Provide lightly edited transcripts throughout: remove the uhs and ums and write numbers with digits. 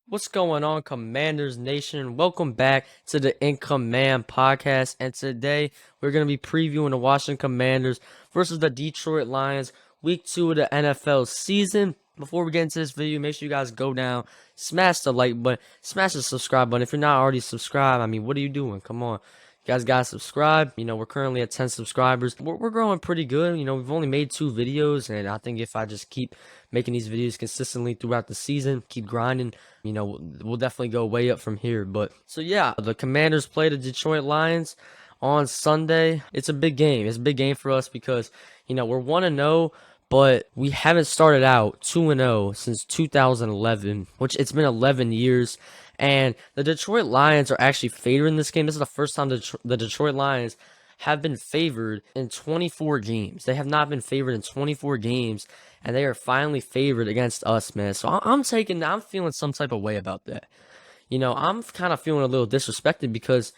What's going on, Commanders Nation? Welcome back to the In Command podcast. And today we're going to be previewing the Washington Commanders versus the Detroit Lions, week 2 of the NFL season. Before we get into this video, make sure you guys go down, smash the like button, smash the subscribe button. If you're not already subscribed, what are you doing? Come on. You guys gotta subscribe. We're currently at 10 subscribers. We're growing pretty good. We've only made 2 videos, and I think if I just keep making these videos consistently throughout the season, keep grinding, we'll definitely go way up from here. But so yeah, the Commanders play the Detroit Lions on Sunday. It's a big game. It's a big game for us because we're 1-0, but we haven't started out 2-0 since 2011, which it's been 11 years. And the Detroit Lions are actually favored in this game. This is the first time the Detroit Lions have been favored in 24 games. They have not been favored in 24 games, and they are finally favored against us, man. So I'm feeling some type of way about that. I'm kind of feeling a little disrespected because,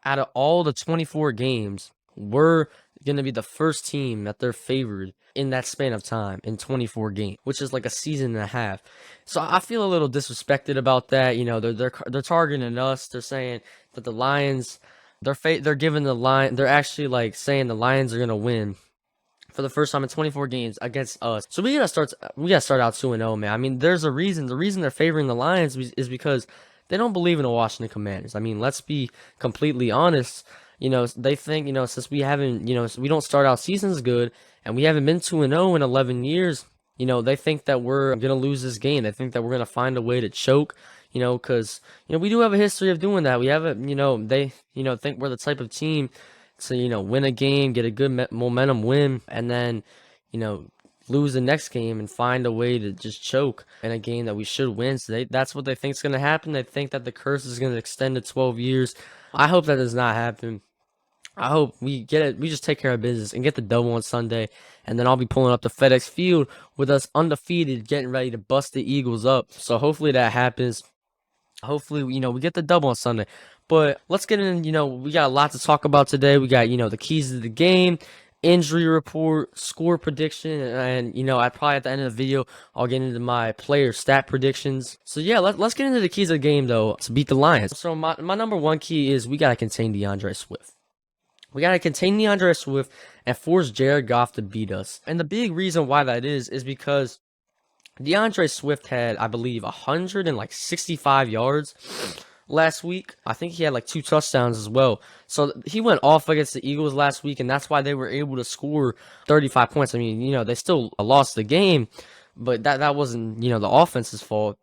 out of all the 24 games, we're going to be the first team that they're favored in that span of time in 24 games, which is like a season and a half. So I feel a little disrespected about that. They're targeting us. They're saying that the Lions, they're giving the line. They're actually like saying the Lions are going to win for the first time in 24 games against us. So we gotta start out 2-0, man. There's a reason. The reason they're favoring the Lions is because they don't believe in the Washington Commanders. Let's be completely honest. They think, since we haven't, we don't start out seasons good, and we haven't been 2-0 in 11 years, they think that we're going to lose this game. They think that we're going to find a way to choke, because, we do have a history of doing that. We have they, think we're the type of team to, win a game, get a good momentum win, and then, lose the next game and find a way to just choke in a game that we should win. So that's what they think is going to happen. They think that the curse is going to extend to 12 years. I hope that does not happen. I hope we get it. We just take care of business and get the double on Sunday, and then I'll be pulling up to FedEx Field with us undefeated, getting ready to bust the Eagles up. So hopefully that happens. Hopefully, we get the double on Sunday. But let's get in. We got a lot to talk about today. We got the keys to the game, injury report, score prediction, and I probably at the end of the video I'll get into my player stat predictions. So yeah, let's get into the keys of the game though to beat the Lions. So my number one key is we gotta contain Deandre Swift. We got to contain Deandre Swift and force Jared Goff to beat us. And the big reason why that is because Deandre Swift had, I believe, 165 yards last week. I think he had like 2 touchdowns as well. So he went off against the Eagles last week, and that's why they were able to score 35 points. They still lost the game, but that wasn't, the offense's fault.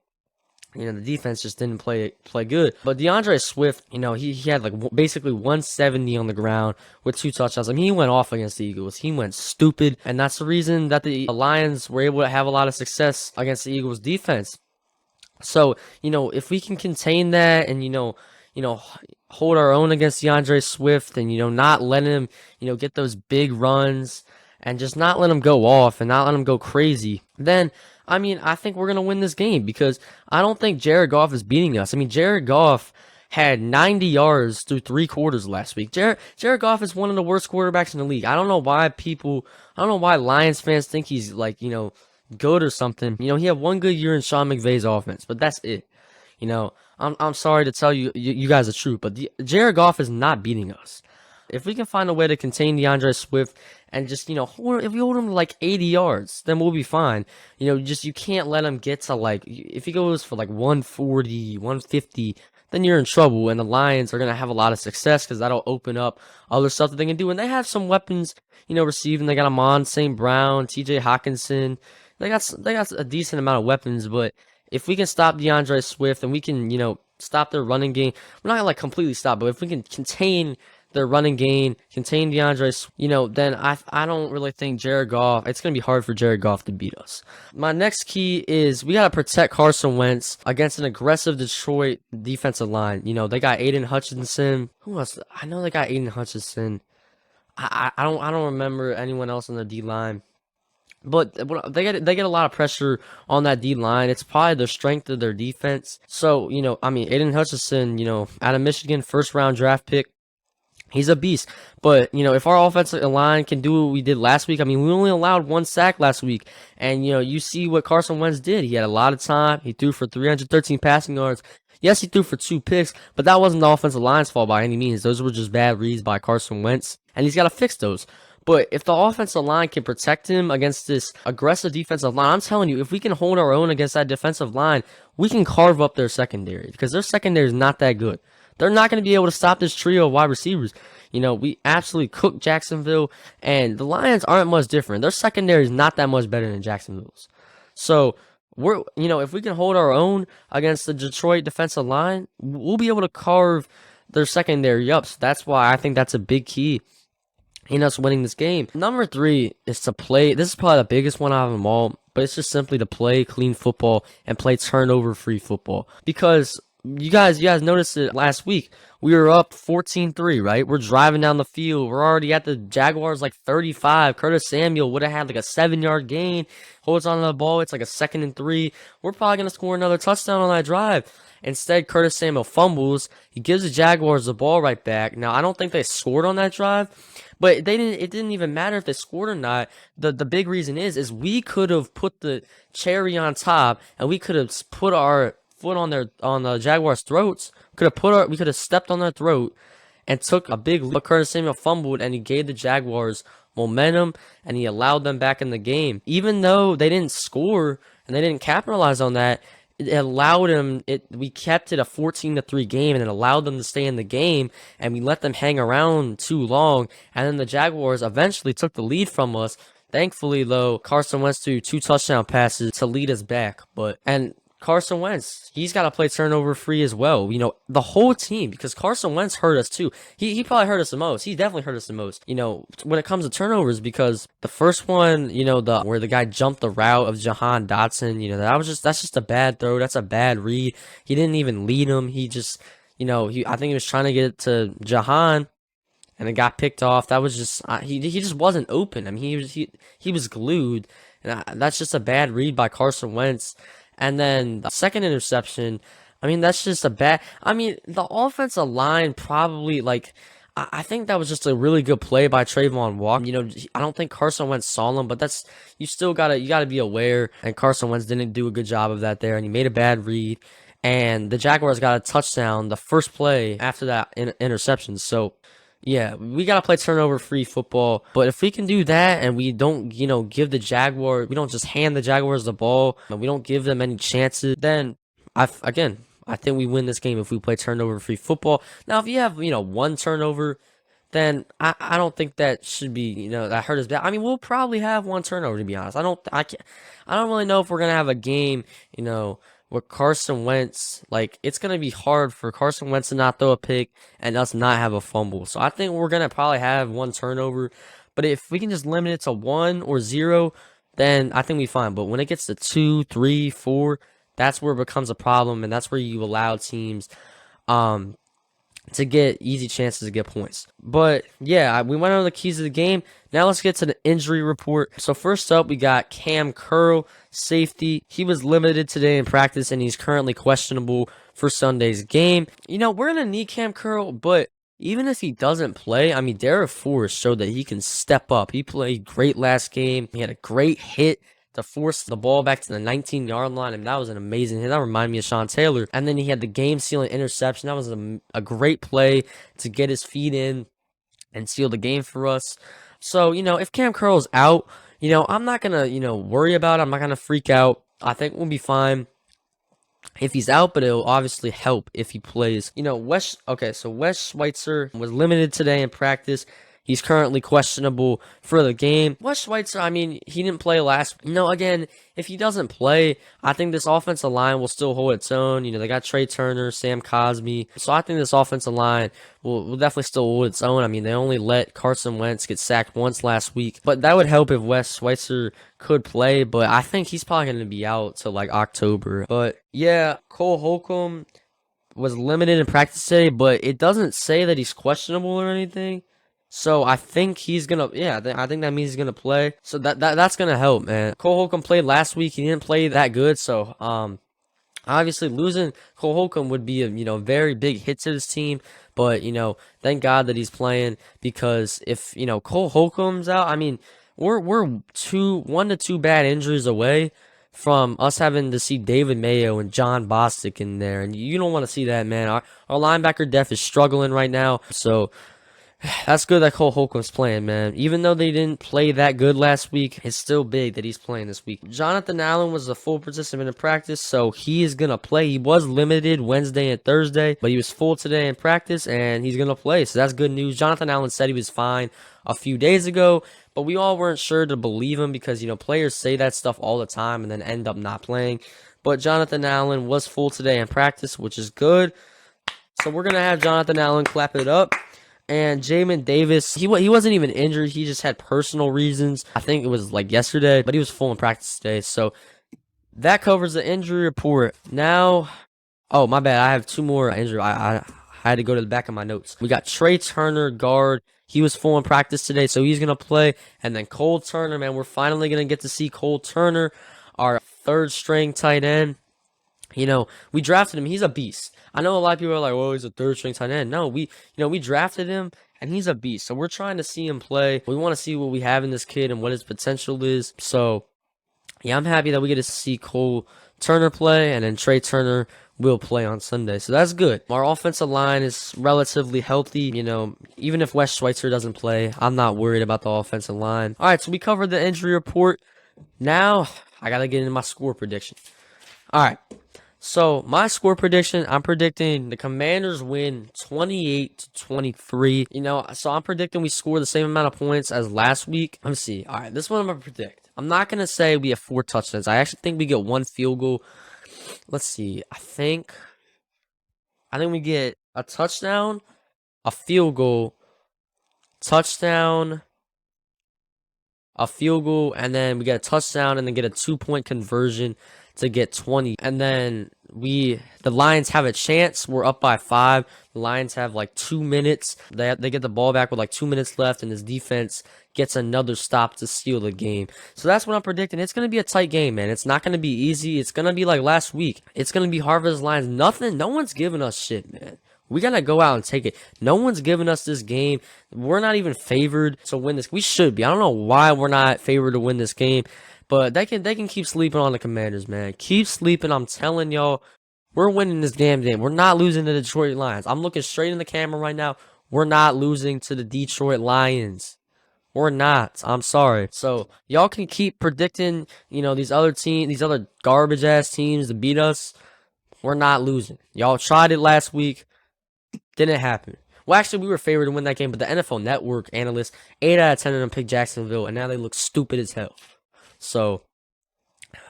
The defense just didn't play good. But Deandre Swift, he had like basically 170 on the ground with 2 touchdowns. He went off against the Eagles. He went stupid. And that's the reason that the Lions were able to have a lot of success against the Eagles defense. So, if we can contain that and, hold our own against Deandre Swift and, not let him, get those big runs and just not let him go off and not let him go crazy, then I think we're going to win this game because I don't think Jared Goff is beating us. Jared Goff had 90 yards through 3 quarters last week. Jared Goff is one of the worst quarterbacks in the league. I don't know why Lions fans think he's like, good or something. He had one good year in Sean McVay's offense, but that's it. I'm sorry to tell you guys the truth, but Jared Goff is not beating us. If we can find a way to contain Deandre Swift and just, if we hold him to like 80 yards, then we'll be fine. You can't let him get to like, if he goes for like 140, 150, then you're in trouble. And the Lions are going to have a lot of success because that'll open up other stuff that they can do. And they have some weapons, receiving. They got Amon St. Brown, TJ Hawkinson. They got a decent amount of weapons. But if we can stop Deandre Swift and we can, stop their running game, we're not going to like completely stop, but if we can contain their running game, contain Deandre, then I don't really think Jared Goff, it's going to be hard for Jared Goff to beat us. My next key is we got to protect Carson Wentz against an aggressive Detroit defensive line. They got Aiden Hutchinson. Who else? I know they got Aiden Hutchinson. I don't remember anyone else on the D line. But they get a lot of pressure on that D line. It's probably the strength of their defense. So, Aiden Hutchinson, out of Michigan, 1st round draft pick. He's a beast. But, if our offensive line can do what we did last week, I mean, we only allowed 1 sack last week. And, you see what Carson Wentz did. He had a lot of time. He threw for 313 passing yards. Yes, he threw for 2 picks, but that wasn't the offensive line's fault by any means. Those were just bad reads by Carson Wentz, and he's got to fix those. But if the offensive line can protect him against this aggressive defensive line, I'm telling you, if we can hold our own against that defensive line, we can carve up their secondary because their secondary is not that good. They're not going to be able to stop this trio of wide receivers. We absolutely cooked Jacksonville, and the Lions aren't much different. Their secondary is not that much better than Jacksonville's. So, if we can hold our own against the Detroit defensive line, we'll be able to carve their secondary up. So that's why I think that's a big key in us winning this game. Number 3 is to play. This is probably the biggest one out of them all, but it's just simply to play clean football and play turnover-free football. Because you guys noticed it last week. We were up 14-3, right? We're driving down the field. We're already at the Jaguars 35. Curtis Samuel would have had a 7-yard gain. Holds on to the ball. It's a 2nd and 3. We're probably going to score another touchdown on that drive. Instead, Curtis Samuel fumbles. He gives the Jaguars the ball right back. Now, I don't think they scored on that drive, but it didn't even matter if they scored or not. The big reason is we could have put the cherry on top, and we could have put our foot on the Jaguars' throats. We could have stepped on their throat and took a big lead. Curtis Samuel fumbled, and he gave the Jaguars momentum, and he allowed them back in the game. Even though they didn't score and they didn't capitalize on that, it allowed him. We kept it a 14-3 game, and it allowed them to stay in the game. And we let them hang around too long, and then the Jaguars eventually took the lead from us. Thankfully, though, Carson Wentz threw 2 touchdown passes to lead us back. And Carson Wentz, he's got to play turnover free as well. The whole team, because Carson Wentz hurt us too. He probably hurt us the most. He definitely hurt us the most. When it comes to turnovers, because the first one, where the guy jumped the route of Jahan Dotson, that's just a bad throw. That's a bad read. He didn't even lead him. He just, I think he was trying to get it to Jahan, and it got picked off. That was just he just wasn't open. I mean, he was glued, and that's just a bad read by Carson Wentz. And then the second interception, I mean, that's just the offensive line probably, I think that was just a really good play by Trayvon Walker. I don't think Carson Wentz saw him, but you gotta be aware. And Carson Wentz didn't do a good job of that there, and he made a bad read. And the Jaguars got a touchdown the first play after that interception. So, yeah, we got to play turnover-free football. But if we can do that and we don't, give the Jaguars, we don't just hand the Jaguars the ball, and we don't give them any chances, then, I think we win this game if we play turnover-free football. Now, if you have, 1 turnover, then I don't think that should be, that hurt us bad. I mean, we'll probably have 1 turnover, to be honest. I don't really know if we're going to have a game, with Carson Wentz. It's going to be hard for Carson Wentz to not throw a pick and us not have a fumble. So I think we're going to probably have 1 turnover. But if we can just limit it to 1 or 0, then I think we're fine. But when it gets to 2, 3, 4, that's where it becomes a problem. And that's where you allow teams to get easy chances to get points. But yeah, we went over the keys of the game. Now let's get to the injury report. So first up, we got Cam Curl, safety. He was limited today in practice, and he's currently questionable for Sunday's game. We're going to need Cam Curl, but even if he doesn't play, I mean, Derek Forrest showed that he can step up. He played great last game. He had a great hit to force the ball back to the 19-yard line, and that was an amazing hit. That reminded me of Sean Taylor. And then he had the game-sealing interception. That was a great play to get his feet in and seal the game for us. So, if Cam Curl's out, I'm not going to, worry about it. I'm not going to freak out. I think we'll be fine if he's out, but it'll obviously help if he plays. Wes Schweitzer was limited today in practice. He's currently questionable for the game. Wes Schweitzer, I mean, he didn't play last. Again, if he doesn't play, I think this offensive line will still hold its own. They got Trey Turner, Sam Cosmi. So I think this offensive line will definitely still hold its own. I mean, they only let Carson Wentz get sacked once last week. But that would help if Wes Schweitzer could play. But I think he's probably going to be out till October. But yeah, Cole Holcomb was limited in practice today, but it doesn't say that he's questionable or anything. So I think he's gonna, I think that means he's gonna play. So that's gonna help, man. Cole Holcomb played last week. He didn't play that good, so Obviously, losing Cole Holcomb would be a very big hit to this team. But thank God that he's playing, because if Cole Holcomb's out, I mean, we're 1 to 2 bad injuries away from us having to see David Mayo and John Bostic in there, and you don't want to see that, man. Our linebacker depth is struggling right now, so that's good that Cole Holcomb's playing, man. Even though they didn't play that good last week, it's still big that he's playing this week. Jonathan Allen was a full participant in practice, so he is going to play. He was limited Wednesday and Thursday, but he was full today in practice, and he's going to play, so that's good news. Jonathan Allen said he was fine a few days ago, but we all weren't sure to believe him because, players say that stuff all the time and then end up not playing. But Jonathan Allen was full today in practice, which is good. So we're going to have Jonathan Allen clap it up. And Jamin Davis, he wasn't even injured. He just had personal reasons. I think it was like yesterday, but he was full in practice today. So that covers the injury report. Now, oh, my bad. I have 2 more injury. I had to go to the back of my notes. We got Trey Turner, guard. He was full in practice today, so he's going to play. And then Cole Turner, man, we're finally going to get to see Cole Turner, our 3rd-string tight end. We drafted him. He's a beast. I know a lot of people are like, well, he's a 3rd-string tight end. No, we drafted him, and he's a beast. So we're trying to see him play. We want to see what we have in this kid and what his potential is. So, yeah, I'm happy that we get to see Cole Turner play, and then Trey Turner will play on Sunday. So that's good. Our offensive line is relatively healthy. Even if Wes Schweitzer doesn't play, I'm not worried about the offensive line. All right, so we covered the injury report. Now, I got to get into my score prediction. All right. So, my score prediction, I'm predicting the Commanders win 28-23. So I'm predicting we score the same amount of points as last week. Let me see. All right, this is what I'm going to predict. I'm not going to say we have 4 touchdowns. I actually think we get 1 field goal. Let's see. I think we get a touchdown, a field goal, touchdown, a field goal, and then we get a touchdown and then get a 2-point conversion to get 20. And then the Lions have a chance. We're up by 5. The Lions have like 2 minutes. They get the ball back with like 2 minutes left, and his defense gets another stop to steal the game. So that's what I'm predicting. It's going to be a tight game, man. It's not going to be easy. It's going to be like last week. It's going to be hard for the Lions. No one's giving us shit, man. We got to go out and take it. No one's giving us this game. We're not even favored to win this. We should be. I don't know why we're not favored to win this game. But they can keep sleeping on the Commanders, man. Keep sleeping. I'm telling y'all, we're winning this damn game. We're not losing to the Detroit Lions. I'm looking straight in the camera right now. We're not losing to the Detroit Lions. We're not. I'm sorry. So y'all can keep predicting, these other garbage ass teams to beat us. We're not losing. Y'all tried it last week. Didn't happen. Well, actually, we were favored to win that game, but the NFL Network analysts, 8 out of 10 of them picked Jacksonville, and now they look stupid as hell. So,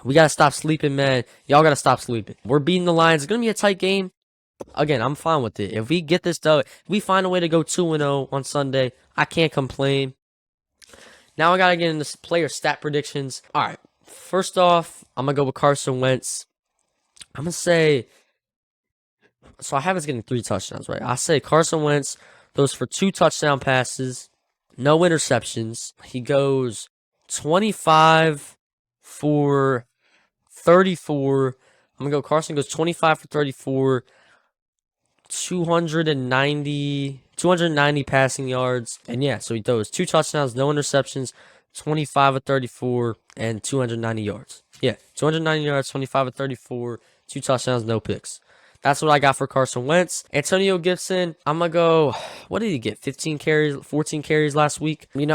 we got to stop sleeping, man. Y'all got to stop sleeping. We're beating the Lions. It's going to be a tight game. Again, I'm fine with it. If we get this done, if we find a way to go 2-0 on Sunday, I can't complain. Now I got to get into player stat predictions. All right. First off, I'm going to go with Carson Wentz. I'm going to say, so I have us getting 3 touchdowns, right? I say Carson Wentz throws for 2 touchdown passes, no interceptions. He goes 25 for 34. I'm going to go Carson goes 25 for 34, 290 passing yards. And yeah, so he throws 2 touchdowns, no interceptions, 25 of 34, and 290 yards. Yeah, 290 yards, 25 of 34, 2 touchdowns, no picks. That's what I got for Carson Wentz. Antonio Gibson, I'm going to go, what did he get? 15 carries, 14 carries last week? We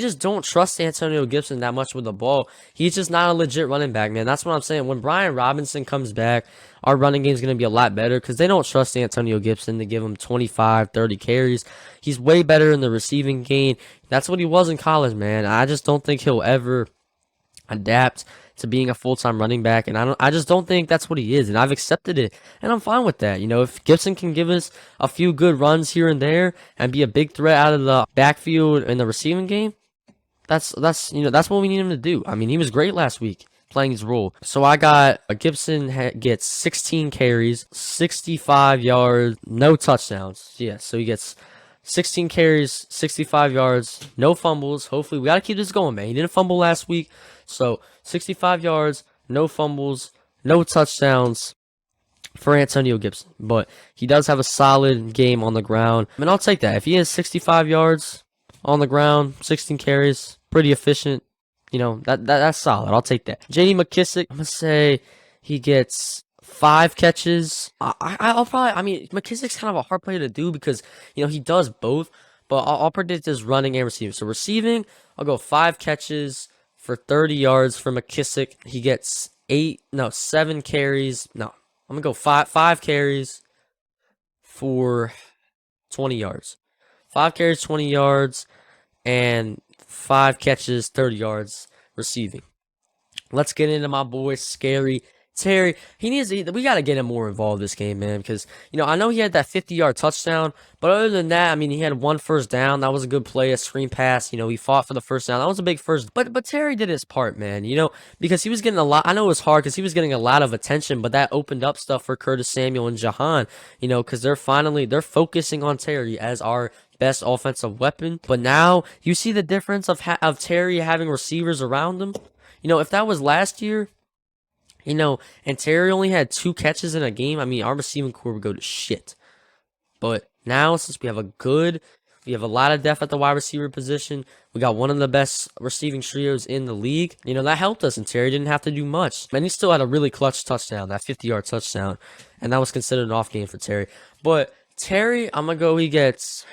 just don't trust Antonio Gibson that much with the ball. He's just not a legit running back, man. That's what I'm saying. When Brian Robinson comes back, our running game is going to be a lot better because they don't trust Antonio Gibson to give him 25, 30 carries. He's way better in the receiving game. That's what he was in college, man. I just don't think he'll ever adapt to being a full-time running back, and I just don't think that's what he is, and I've accepted it, and I'm fine with that. If Gibson can give us a few good runs here and there and be a big threat out of the backfield in the receiving game, that's what we need him to do. I mean, he was great last week playing his role. So I got Gibson gets 16 carries, 65 yards, no touchdowns. Yeah, so he gets 16 carries, 65 yards, no fumbles. Hopefully, we got to keep this going, man. He didn't fumble last week. So, 65 yards, no fumbles, no touchdowns. for Antonio Gibson. But he does have a solid game on the ground. I mean, I'll take that. If he has 65 yards on the ground, 16 carries, pretty efficient, that's solid. I'll take that. J.D. McKissick, I'm going to say he gets 5 catches. McKissick's kind of a hard player to do because, he does both. But I'll predict his running and receiving. So receiving, I'll go 5 catches for 30 yards for McKissick. He gets 7 carries. No, I'm going to go 5 carries for 20 yards. 5 carries, 20 yards, and 5 catches, 30 yards receiving. Let's get into my boy, Scary Terry. We got to get him more involved this game, man, because, I know he had that 50-yard touchdown, but other than that, I mean, he had 1 first down. That was a good play, a screen pass. He fought for the first down. That was a big first. But Terry did his part, man, because he was getting a lot. I know it was hard because he was getting a lot of attention, but that opened up stuff for Curtis Samuel and Jahan, because they're focusing on Terry as our best offensive weapon. But now you see the difference of Terry having receivers around him. If that was last year, and Terry only had 2 catches in a game, I mean, our receiving core would go to shit. But now, since we have a lot of depth at the wide receiver position, we got one of the best receiving trios in the league. That helped us, and Terry didn't have to do much. And he still had a really clutch touchdown, that 50-yard touchdown, and that was considered an off game for Terry. But Terry, I'm going to go, he gets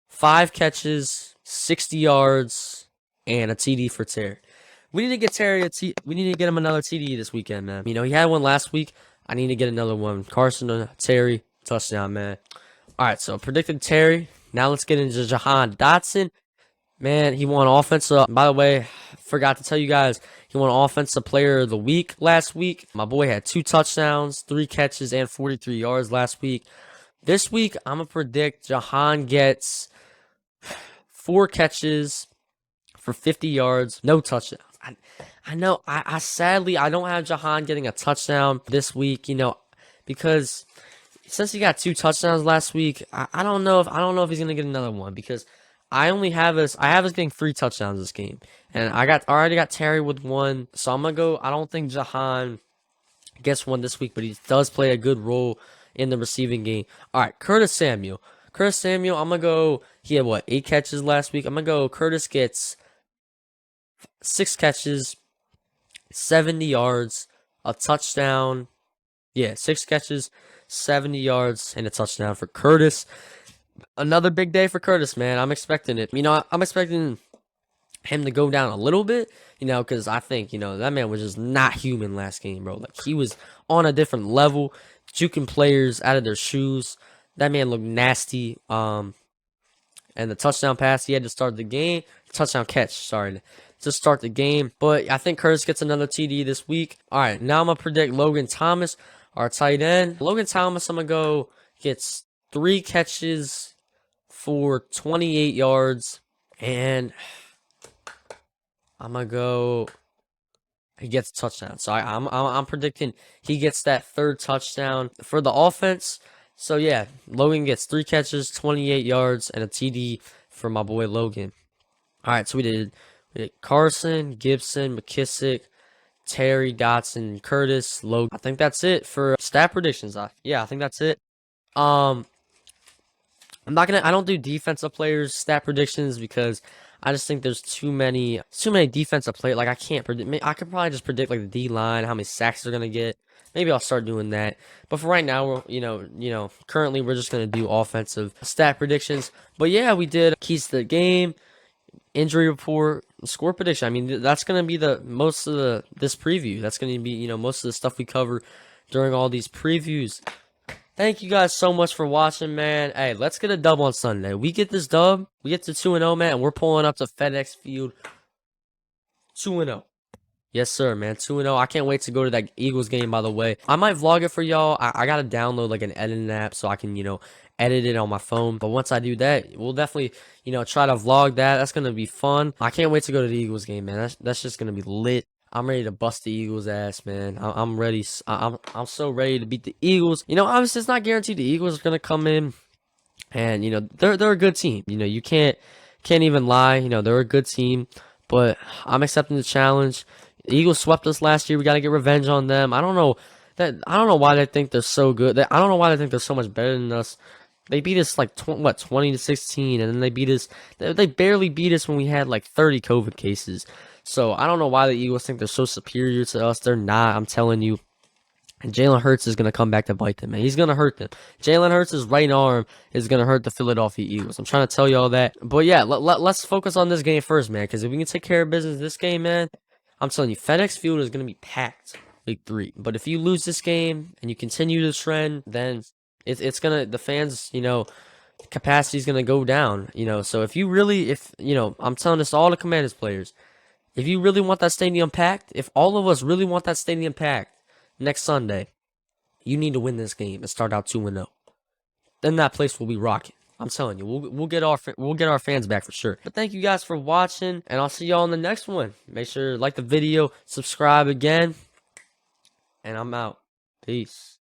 5 catches, 60 yards, and a TD for Terry. We need to get we need to get him another TD this weekend, man. He had one last week. I need to get another one. Carson, Terry, touchdown, man. All right, so predicted Terry. Now let's get into Jahan Dotson. Man, he won offensive. By the way, forgot to tell you guys, he won offensive player of the week last week. My boy had 2 touchdowns, 3 catches, and 43 yards last week. This week, I'm going to predict Jahan gets 4 catches for 50 yards, no touchdowns. I know. I sadly don't have Jahan getting a touchdown this week. Because since he got 2 touchdowns last week, I don't know if he's gonna get another one because I have us getting 3 touchdowns this game, and I already got Terry with 1, so I'm gonna go. I don't think Jahan gets 1 this week, but he does play a good role in the receiving game. All right, Curtis Samuel. I'm gonna go. He had 8 catches last week. I'm gonna go. Curtis gets 6 catches, 70 yards, a touchdown. Yeah, 6 catches, 70 yards, and a touchdown for Curtis. Another big day for Curtis, man. I'm expecting it. I'm expecting him to go down a little bit, because I think, that man was just not human last game, bro. Like, he was on a different level, juking players out of their shoes. That man looked nasty. And the touchdown pass, he had to start the game. Touchdown catch, sorry, to start the game. But I think Curtis gets another TD this week. All right, now I'm going to predict Logan Thomas, our tight end. Logan Thomas, I'm going to go, gets 3 catches for 28 yards. And I'm going to go, he gets a touchdown. So I'm predicting he gets that 3rd touchdown for the offense. So yeah, Logan gets 3 catches, 28 yards, and a TD for my boy Logan. All right, so we did Carson, Gibson, McKissick, Terry, Dotson, Curtis, Logan. I think that's it for stat predictions. I think that's it. I don't do defensive players stat predictions because I just think there's too many defensive players. Like, I can't predict. I could probably just predict like the D line, how many sacks they're gonna get. Maybe I'll start doing that. But for right now, we're currently we're just gonna do offensive stat predictions. But yeah, we did keys to the game, injury report, score prediction. I mean, that's gonna be most of this preview. That's gonna be most of the stuff we cover during all these previews. Thank you guys so much for watching, man. Hey, let's get a dub on Sunday. We get this dub, we get to 2-0, man, and we're pulling up to FedEx Field 2-0. Yes, sir, man. 2-0. I can't wait to go to that Eagles game, by the way. I might vlog it for y'all. I got to download like an editing app so I can, edit it on my phone. But once I do that, we'll definitely, try to vlog that. That's going to be fun. I can't wait to go to the Eagles game, man. That's just going to be lit. I'm ready to bust the Eagles' ass, man. I'm ready. I'm so ready to beat the Eagles. Obviously, it's not guaranteed the Eagles are going to come in. And, they're a good team. You can't even lie. They're a good team. But I'm accepting the challenge. The Eagles swept us last year. We got to get revenge on them. I don't know. that I don't know why they think they're so good. I don't know why they think they're so much better than us. They beat us like 20-16, and then they beat us. They barely beat us when we had like 30 COVID cases. So I don't know why the Eagles think they're so superior to us. They're not. I'm telling you. And Jalen Hurts is gonna come back to bite them, man. He's gonna hurt them. Jalen Hurts' right arm is gonna hurt the Philadelphia Eagles. I'm trying to tell you all that. But yeah, let's focus on this game first, man. Because if we can take care of business this game, man, I'm telling you, FedEx Field is gonna be packed week 3. But if you lose this game and you continue the trend, then it's gonna the fans, capacity is gonna go down. So if I'm telling this to all the Commanders players, if you really want that stadium packed, if all of us really want that stadium packed next Sunday, you need to win this game and start out 2-0. Then that place will be rocking. I'm telling you, we'll get our fans back for sure. But thank you guys for watching, and I'll see y'all in the next one. Make sure to like the video, subscribe again, and I'm out. Peace.